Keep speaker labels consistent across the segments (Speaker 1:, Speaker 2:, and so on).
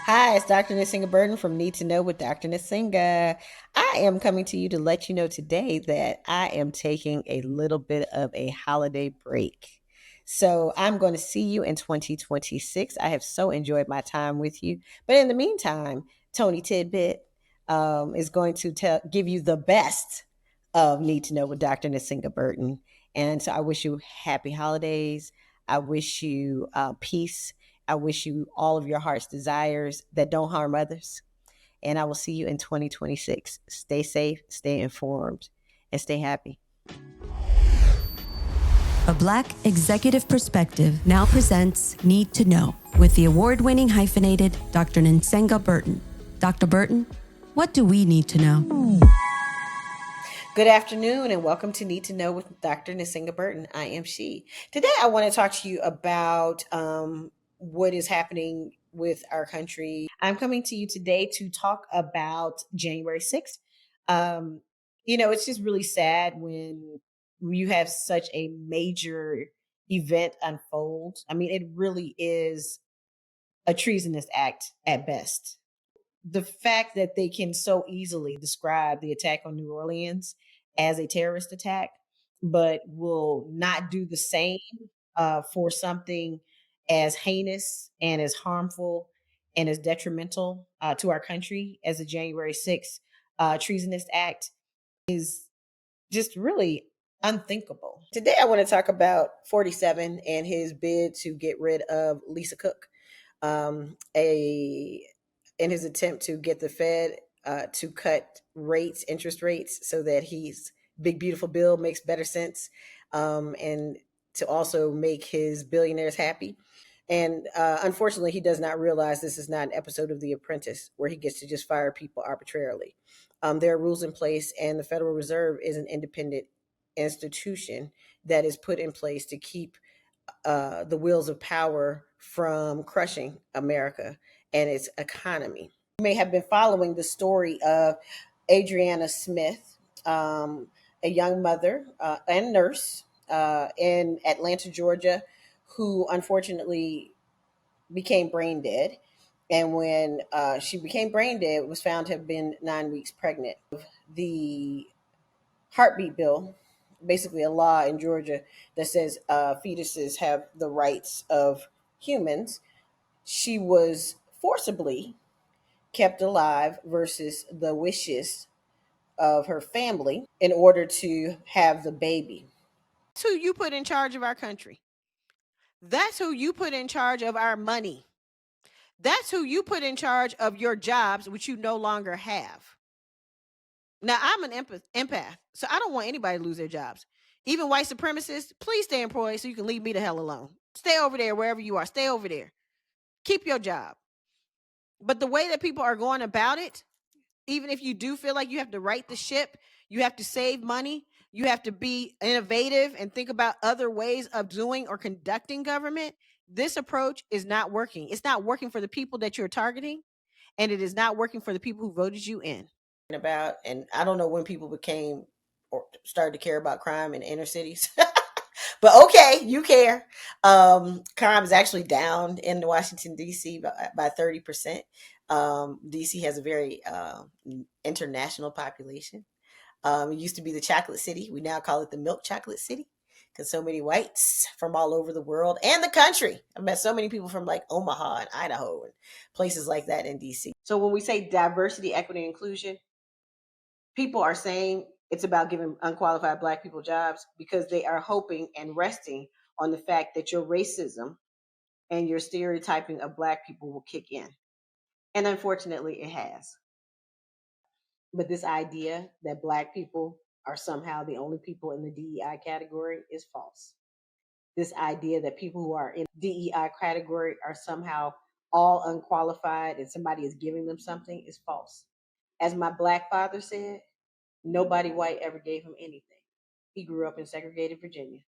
Speaker 1: Hi, it's Dr. Nsenga Burton from Need to Know with Dr. Nsenga. I am coming to you to let you know today that I am taking a little bit of a holiday break. So I'm going to see you in 2026. I have so enjoyed my time with you. But in the meantime, TonyTidbit is going to give you the best of Need to Know with Dr. Nsenga Burton. And so I wish you happy holidays. I wish you peace. I wish you all of your heart's desires that don't harm others. And I will see you in 2026. Stay safe, stay informed, and stay happy.
Speaker 2: A Black Executive Perspective now presents Need to Know with the award-winning hyphenated Dr. Nsenga Burton. Dr. Burton, what do we need to know?
Speaker 1: Good afternoon and welcome to Need to Know with Dr. Nsenga Burton. I am she. Today I want to talk to you about what is happening with our country. I'm coming to you today to talk about January 6th. It's just really sad when you have such a major event unfold. I mean, it really is a treasonous act at best. The fact that they can so easily describe the attack on New Orleans as a terrorist attack, but will not do the same for something as heinous and as harmful and as detrimental to our country as a January 6th treasonous act is just really unthinkable. Today, I want to talk about 47 and his bid to get rid of Lisa Cook, a in his attempt to get the Fed to cut interest rates, so that he's big beautiful bill makes better sense, and to also make his billionaires happy. And unfortunately, he does not realize this is not an episode of The Apprentice where he gets to just fire people arbitrarily. There are rules in place, and the Federal Reserve is an independent institution that is put in place to keep the wheels of power from crushing America and its economy. You may have been following the story of Adriana Smith, a young mother and nurse in Atlanta, Georgia, who unfortunately became brain dead. And when she became brain dead, was found to have been 9 weeks pregnant. The heartbeat bill, basically a law in Georgia that says fetuses have the rights of humans. She was forcibly kept alive versus the wishes of her family in order to have the baby. That's who you put in charge of our country. That's who you put in charge of our money. That's who you put in charge of your jobs, which you no longer have. Now, I'm an empath, so I don't want anybody to lose their jobs. Even white supremacists, please stay employed so you can leave me the hell alone. Stay over there, wherever you are. Stay over there. Keep your job. But the way that people are going about it, even if you do feel like you have to right the ship, you have to save money, you have to be innovative and think about other ways of doing or conducting government, this approach is not working. It's not working for the people that you're targeting, and it is not working for the people who voted you in. About, and I don't know when people became or started to care about crime in inner cities. But okay, you care. Crime is actually down in Washington D.C. by 30%. D.C. has a very international population. It used to be the chocolate city. We now call it the milk chocolate city because so many whites from all over the world and the country. I've met so many people from like Omaha and Idaho and places like that in D.C. So when we say diversity, equity, and inclusion, people are saying it's about giving unqualified Black people jobs because they are hoping and resting on the fact that your racism and your stereotyping of Black people will kick in. And unfortunately, it has. But this idea that Black people are somehow the only people in the DEI category is false. This idea that people who are in DEI category are somehow all unqualified and somebody is giving them something is false. As my Black father said, nobody white ever gave him anything. He grew up in segregated Virginia.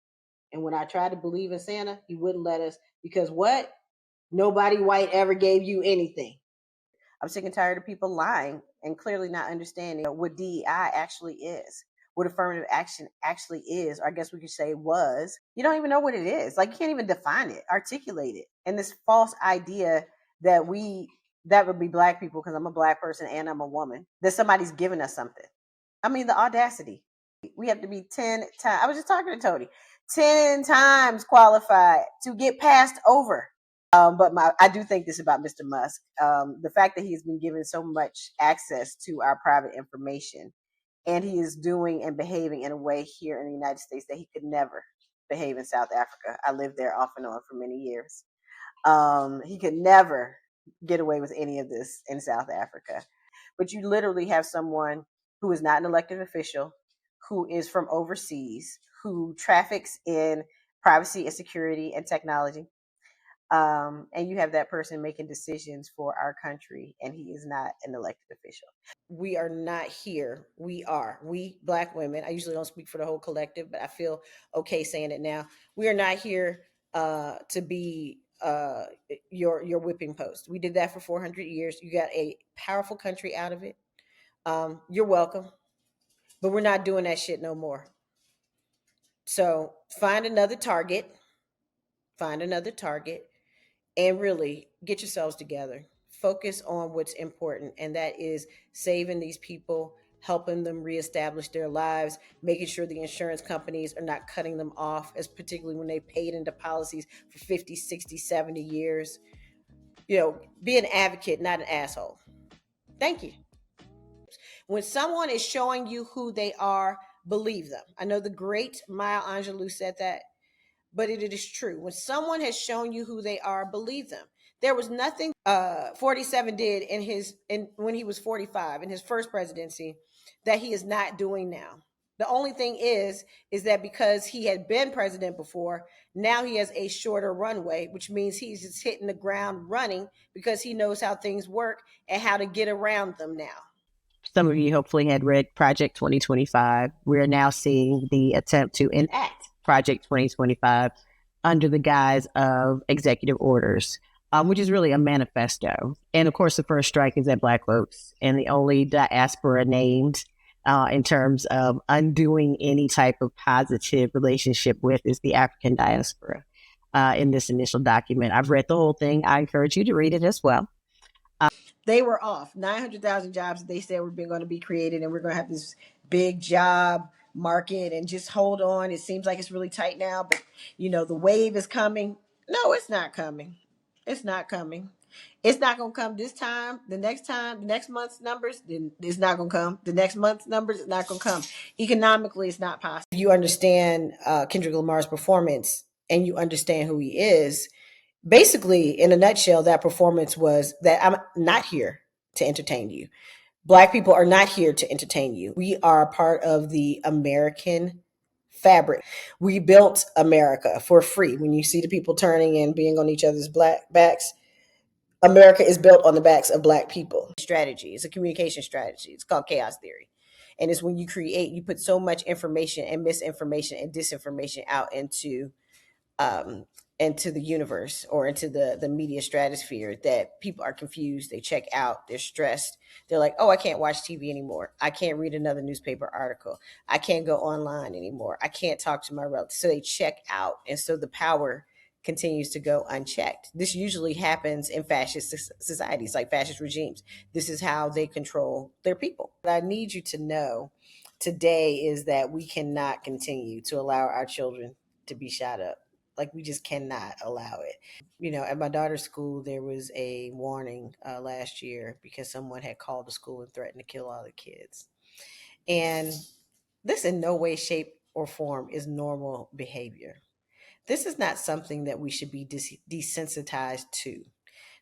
Speaker 1: And when I tried to believe in Santa, he wouldn't let us because what? Nobody white ever gave you anything. I'm sick and tired of people lying and clearly not understanding what DEI actually is, what affirmative action actually is, or I guess we could say was. You don't even know what it is. Like, you can't even define it, articulate it. And this false idea that we That would be black people because I'm a black person and I'm a woman. That somebody's giving us something. I mean, the audacity. We have to be 10 times. I was just talking to Tony. 10 times qualified to get passed over. But I do think this about Mr. Musk. The fact that he has been given so much access to our private information, and he is doing and behaving in a way here in the United States that he could never behave in South Africa. I lived there off and on for many years. He could never get away with any of this in South Africa. But you literally have someone who is not an elected official, who is from overseas, who traffics in privacy and security and technology. And you have that person making decisions for our country, and he is not an elected official. We are not here. We black women. I usually don't speak for the whole collective, but I feel okay saying it now. We are not here to be your whipping post. We did that for 400 years. You got a powerful country out of it. You're welcome, but we're not doing that shit no more. So find another target. Find another target and really get yourselves together. Focus on what's important, and that is saving these people, helping them reestablish their lives, making sure the insurance companies are not cutting them off, as particularly when they paid into policies for 50, 60, 70 years. Be an advocate, not an asshole. Thank you. When someone is showing you who they are, believe them. I know the great Maya Angelou said that, but it is true. When someone has shown you who they are, believe them. There was nothing 47 did when he was 45 in his first presidency that he is not doing now. The only thing is that because he had been president before, now he has a shorter runway, which means he's just hitting the ground running because he knows how things work and how to get around them now.
Speaker 3: Some of you hopefully had read Project 2025. We're now seeing the attempt to enact Project 2025 under the guise of executive orders, which is really a manifesto. And of course, the first strike is at Black folks, and the only diaspora named in terms of undoing any type of positive relationship with is the African diaspora in this initial document. I've read the whole thing. I encourage you to read it as well.
Speaker 1: They were off. 900,000 jobs they said were going to be created, and we're going to have this big job market, and just hold on. It seems like it's really tight now, but the wave is coming. No, it's not coming. It's not coming. It's not going to come this time. The next month's numbers, then it's not going to come. The next month's numbers, it's not going to come. Economically, it's not possible. If you understand Kendrick Lamar's performance and you understand who he is, basically, in a nutshell, that performance was that I'm not here to entertain you. Black people are not here to entertain you. We are a part of the American fabric. We built America for free. When you see the people turning and being on each other's black backs, America is built on the backs of Black people. Strategy. It's a communication strategy. It's called chaos theory. And it's when you put so much information and misinformation and disinformation out into the universe or into the media stratosphere that people are confused. They check out. They're stressed. They're like, oh, I can't watch TV anymore. I can't read another newspaper article. I can't go online anymore. I can't talk to my relatives. So they check out. And so the power continues to go unchecked. This usually happens in fascist societies, like fascist regimes. This is how they control their people. What I need you to know today is that we cannot continue to allow our children to be shot up. Like, we just cannot allow it. At my daughter's school, there was a warning last year because someone had called the school and threatened to kill all the kids. And this in no way, shape, or form is normal behavior. This is not something that we should be desensitized to.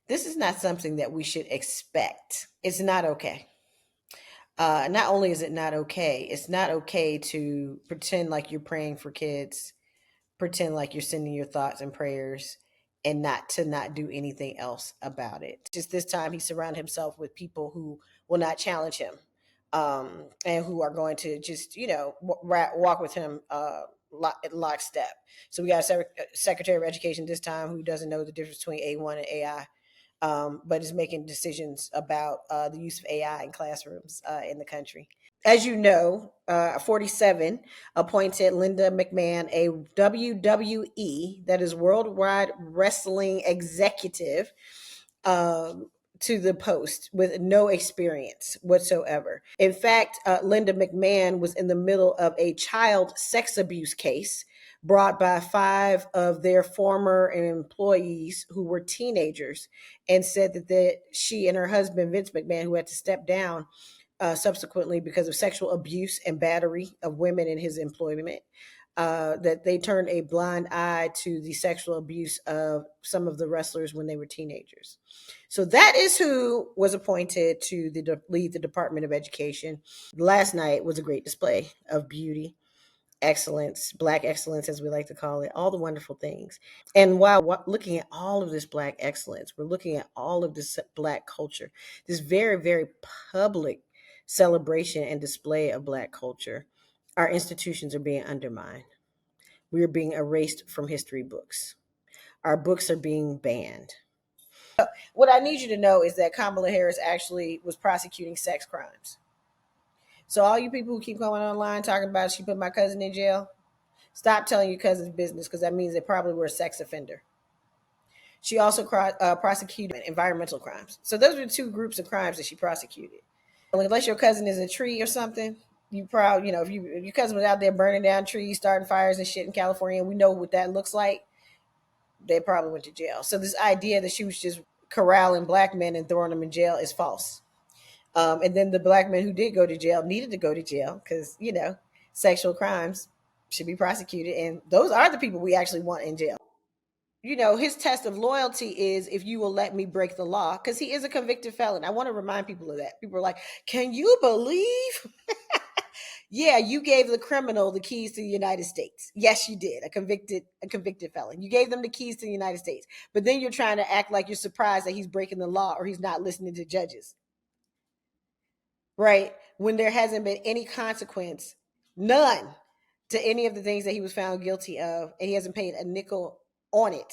Speaker 1: This is not something that we should expect. It's not okay. Not only is it not okay, it's not okay to pretend like you're praying for kids, pretend like you're sending your thoughts and prayers, and not do anything else about it. Just this time, he surrounded himself with people who will not challenge him, and who are going to just walk with him lockstep. So we got a Secretary of Education this time who doesn't know the difference between A1 and AI. But is making decisions about the use of AI in classrooms in the country. As you know, 47 appointed Linda McMahon a WWE, that is Worldwide Wrestling Executive, to to the post with no experience whatsoever. In fact, Linda McMahon was in the middle of a child sex abuse case brought by 5 of their former employees who were teenagers, and said that she and her husband, Vince McMahon, who had to step down subsequently because of sexual abuse and battery of women in his employment, that they turned a blind eye to the sexual abuse of some of the wrestlers when they were teenagers. So that is who was appointed to lead the Department of Education. Last night was a great display of beauty, excellence, Black excellence, as we like to call it, all the wonderful things. And while looking at all of this Black excellence, we're looking at all of this Black culture, this very, very public celebration and display of Black culture. Our institutions are being undermined. We are being erased from history books. Our books are being banned. What I need you to know is that Kamala Harris actually was prosecuting sex crimes. So all you people who keep going online talking about she put my cousin in jail, stop telling your cousin's business, because that means they probably were a sex offender. She also prosecuted environmental crimes. So those are the 2 groups of crimes that she prosecuted. Unless your cousin is a tree or something, you probably, if your cousin was out there burning down trees, starting fires and shit in California, and we know what that looks like, they probably went to jail. So this idea that she was just corralling Black men and throwing them in jail is false. And then the Black men who did go to jail needed to go to jail because, sexual crimes should be prosecuted. And those are the people we actually want in jail. His test of loyalty is if you will let me break the law, because he is a convicted felon. I want to remind people of that. People are like, can you believe? Yeah, you gave the criminal the keys to the United States. Yes, you did. A convicted felon. You gave them the keys to the United States. But then you're trying to act like you're surprised that he's breaking the law or he's not listening to judges. Right? When there hasn't been any consequence, none, to any of the things that he was found guilty of, and he hasn't paid a nickel on it.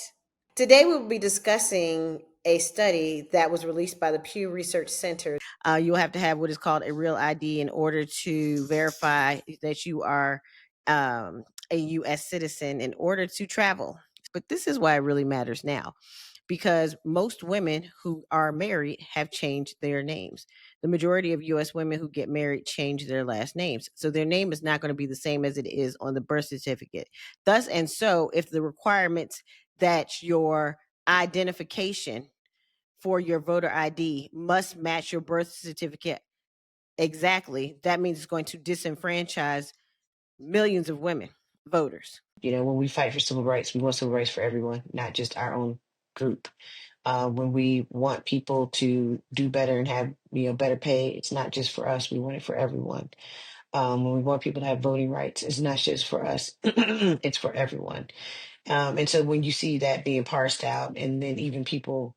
Speaker 1: Today we'll be discussing a study that was released by the Pew Research Center. You'll have to have what is called a real ID in order to verify that you are a U.S. citizen in order to travel. But this is why it really matters now, because most women who are married have changed their names. The majority of U.S. women who get married change their last names. So their name is not going to be the same as it is on the birth certificate. Thus and so, if the requirements that your identification for your voter ID must match your birth certificate exactly, that means it's going to disenfranchise millions of women voters.
Speaker 3: When we fight for civil rights, we want civil rights for everyone, not just our own group. When we want people to do better and have better pay, it's not just for us. We want it for everyone. When we want people to have voting rights, it's not just for us. It's for everyone. And so when you see that being parsed out, and then even people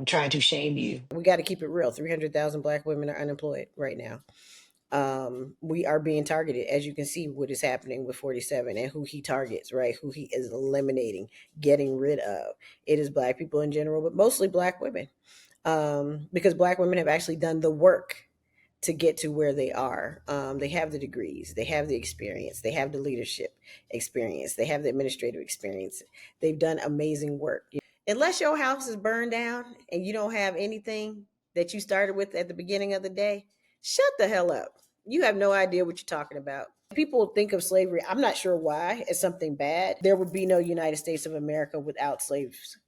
Speaker 3: trying to shame you.
Speaker 1: We got to keep it real. 300,000 Black women are unemployed right now. We are being targeted, as you can see what is happening with 47 and who he targets, right? Who he is eliminating, getting rid of. It is Black people in general, but mostly Black women, because Black women have actually done the work to get to where they are. They have the degrees, they have the experience, they have the leadership experience, they have the administrative experience. They've done amazing work. Unless your house is burned down and you don't have anything that you started with at the beginning of the day, shut the hell up. You have no idea what you're talking about. People think of slavery, I'm not sure why, as something bad. There would be no United States of America without slaves,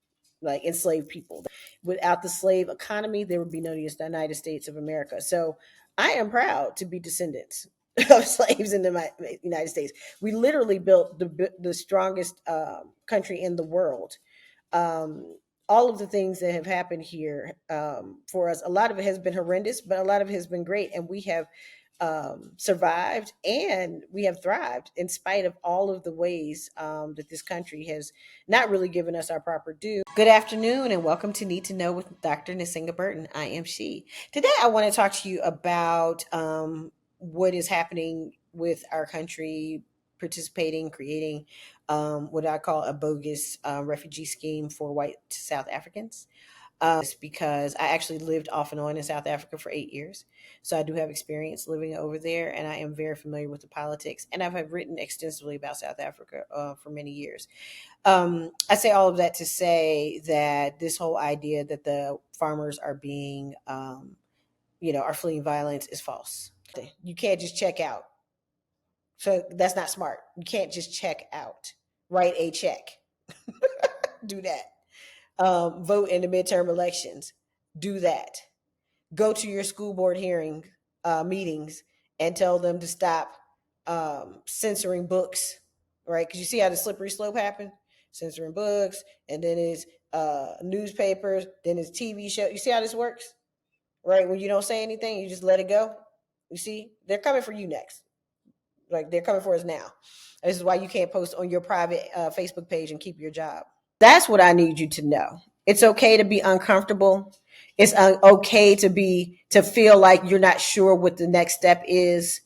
Speaker 1: like enslaved people. Without the slave economy, there would be no United States of America. So I am proud to be descendants of slaves in the United States. We literally built the strongest country in the world. All of the things that have happened here for us, a lot of it has been horrendous, but a lot of it has been great. And we have survived and we have thrived in spite of all of the ways that this country has not really given us our proper due. Good afternoon and welcome to Need to Know with Dr. Nsenga Burton. I am she. Today I want to talk to you about what is happening with our country participating, creating what I call a bogus refugee scheme for white South Africans. It's because I actually lived off and on in South Africa for 8 years. So I do have experience living over there, and I am very familiar with the politics. And I've written extensively about South Africa for many years. I say all of that to say that this whole idea that the farmers are being, are fleeing violence is false. You can't just check out. So that's not smart. You can't just check out. Write a check. Do that. Vote in the midterm elections. Do that. Go to your school board hearing meetings and tell them to stop censoring books, right? Because you see how the slippery slope happened? Censoring books, and then it's newspapers, then it's TV show. You see how this works, right? When you don't say anything, you just let it go. You see, they're coming for you next. Like, they're coming for us now. This is why you can't post on your private Facebook page and keep your job. That's what I need you to know. It's okay to be uncomfortable. It's okay to feel like you're not sure what the next step is.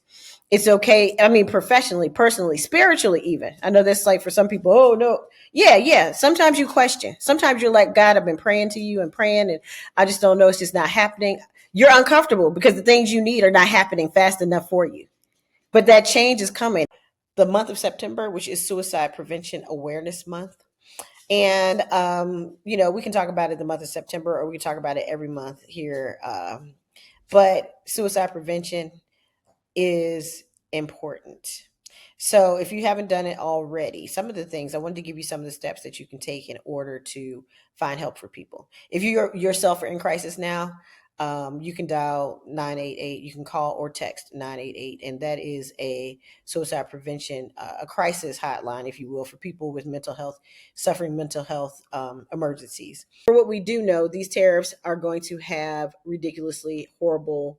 Speaker 1: It's okay. I mean, professionally, personally, spiritually, even. I know that's like for some people, oh no. Yeah. Sometimes you question. Sometimes you're like, God, I've been praying to you and praying, and I just don't know. It's just not happening. You're uncomfortable because the things you need are not happening fast enough for you. But that change is coming. The month of September, which is Suicide Prevention Awareness Month. And, we can talk about it the month of September, or we can talk about it every month here. But suicide prevention is important. So if you haven't done it already, some of the things I wanted to give you, some of the steps that you can take in order to find help for people. If you yourself are in crisis now, you can dial 988. You can call or text 988, and that is a suicide prevention, a crisis hotline, if you will, for people with suffering mental health emergencies. For what we do know, these tariffs are going to have ridiculously horrible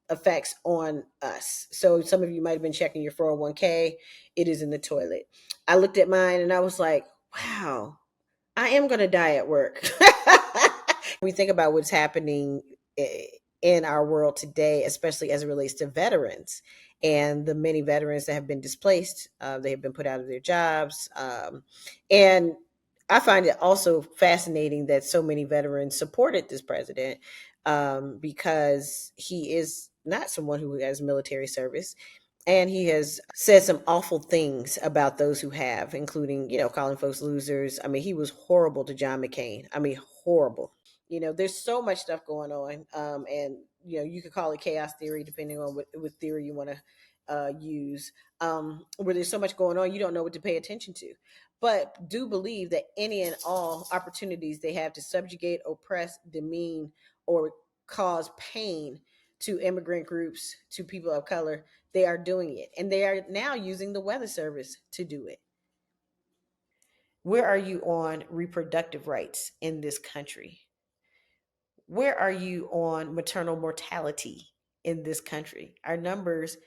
Speaker 1: effects on us. So some of you might have been checking your 401k. It is in the toilet. I looked at mine and I was like, wow, I am going to die at work. We think about what's happening in our world today, especially as it relates to veterans and the many veterans that have been displaced. They have been put out of their jobs. And I find it also fascinating that so many veterans supported this president because he is not someone who has military service. And he has said some awful things about those who have, including, calling folks losers. I mean, he was horrible to John McCain. I mean, horrible. There's so much stuff going on. And, you could call it chaos theory, depending on what theory you want to use, where there's so much going on, you don't know what to pay attention to. But do believe that any and all opportunities they have to subjugate, oppress, demean, or cause pain to immigrant groups, to people of color, they are doing it. And they are now using the weather service to do it. Where are you on reproductive rights in this country? Where are you on maternal mortality in this country? Our numbers,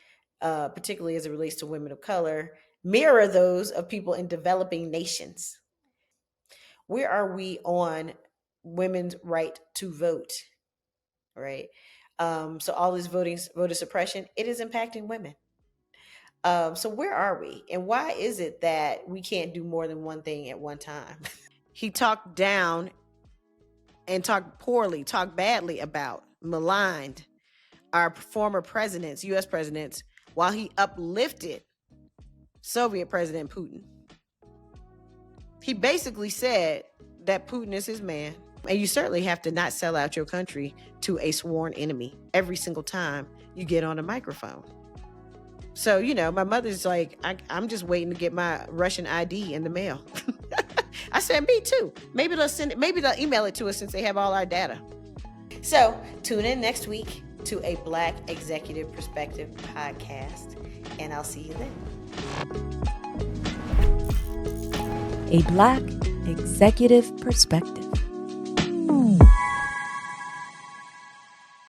Speaker 1: particularly as it relates to women of color, mirror those of people in developing nations. Where are we on women's right to vote? Right. So all this voter suppression, it is impacting women. So where are we? And why is it that we can't do more than one thing at one time? He talked down and talked poorly, talked badly about, maligned our former presidents, U.S. presidents, while he uplifted Soviet President Putin. He basically said that Putin is his man. And you certainly have to not sell out your country to a sworn enemy every single time you get on a microphone. So, my mother's like, I'm just waiting to get my Russian ID in the mail. I said, me too. Maybe they'll email it to us since they have all our data. So tune in next week to a Black Executive Perspective podcast, and I'll see you then.
Speaker 2: A Black Executive Perspective.